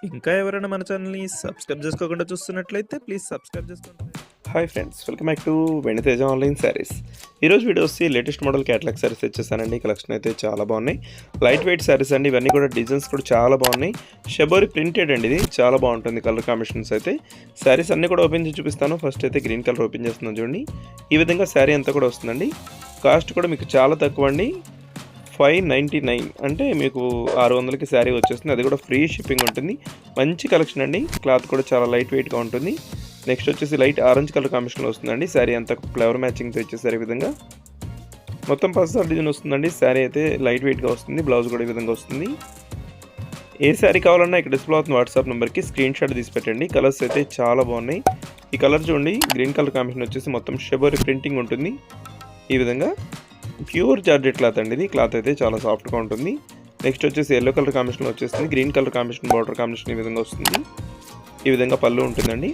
ఇంకా ఎవరైనా మన ఛానల్‌ని సబ్స్క్రైబ్ చేసుకోకుండా చూస్తున్నట్లయితే ప్లీజ్ సబ్స్క్రైబ్ చేసుకోండి. Hi friends, welcome back to Veniteja online sarees. ఈరోజు వీడియో వచ్చి లేటెస్ట్ మోడల్ క్యాటలాగ్ శారీస్ తెచ్చేసానండి. కలెక్షన్ అయితే చాలా బాగున్నాయి. లైట్ వెయిట్ శారీస్ అండి. ఇవన్నీ కూడా డిజైన్స్ కూడా చాలా బాగున్నాయి. షబోరి ప్రింటెడ్ అండి. ఇది చాలా బాగుంటుంది. కలర్ కాంబినేషన్స్ అయితే శారీస్ అన్నీ కూడా ఓపెన్ చేసి చూపిస్తాను. ఫస్ట్ అయితే గ్రీన్ కలర్ ఓపెన్ చేస్తున్నాను చూడండి. ఈ విధంగా శారీ అంతా కూడా వస్తుందండి. కాస్ట్ కూడా మీకు చాలా తక్కువ అండి. 599 అంటే మీకు 600కి శారీ వచ్చేస్తుంది. అది కూడా ఫ్రీ షిప్పింగ్ ఉంటుంది. మంచి కలెక్షన్ అండి. క్లాత్ కూడా చాలా లైట్ వెయిట్గా ఉంటుంది. నెక్స్ట్ వచ్చేసి లైట్ ఆరెంజ్ కలర్ కాంబినేషన్లో వస్తుందండి. శారీ అంతా ఫ్లవర్ మ్యాచింగ్తో ఇచ్చేసారు. ఈ విధంగా మొత్తం పర్సనల్ డిజైన్ వస్తుందండి. శారీ అయితే లైట్ వెయిట్గా వస్తుంది. బ్లౌజ్ కూడా ఈ విధంగా వస్తుంది. ఏ శారీ కావాలన్నా ఇక్కడ డిస్ప్లే అవుతున్న వాట్సాప్ నెంబర్కి స్క్రీన్ షాట్ తీసి పెట్టండి. కలర్స్ అయితే చాలా బాగున్నాయి. ఈ కలర్ చూడండి, గ్రీన్ కలర్ కాంబినేషన్ వచ్చేసి మొత్తం షబోరి ప్రింటింగ్ ఉంటుంది. ఈ విధంగా ప్యూర్ జార్జెట్ క్లాత్ అండి. ఇది క్లాత్ అయితే చాలా సాఫ్ట్గా ఉంటుంది. నెక్స్ట్ వచ్చేసి ఎల్లో కలర్ కాంబినేషన్లో వచ్చేస్తుంది. Green colour combination border combination ఈ విధంగా వస్తుంది. ఈ విధంగా పళ్ళు ఉంటుందండి.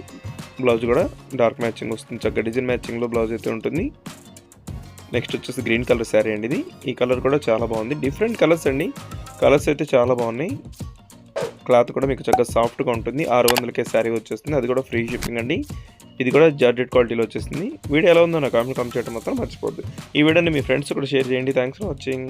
బ్లౌజ్ కూడా డార్క్ మ్యాచింగ్ వస్తుంది. చక్కగా డిజైన్ మ్యాచింగ్లో బ్లౌజ్ అయితే ఉంటుంది. నెక్స్ట్ వచ్చేసి గ్రీన్ కలర్ శారీ అండి. ఇది ఈ కలర్ కూడా చాలా బాగుంది. డిఫరెంట్ కలర్స్ అండి. కలర్స్ అయితే చాలా బాగున్నాయి. క్లాత్ కూడా మీకు చక్కగా సాఫ్ట్గా ఉంటుంది. 600కే శారీ వచ్చేస్తుంది. అది కూడా ఫ్రీ షిప్పింగ్ అండి. ఇది కూడా జార్జెట్ క్వాలిటీలో వచ్చేస్తుంది. వీడియో ఎలా ఉందో నా కామెంట్ చేయడం మాత్రం మర్చిపోద్దు. ఈ వీడియోని మీ ఫ్రెండ్స్ కూడా షేర్ చేయండి. Thanks for watching.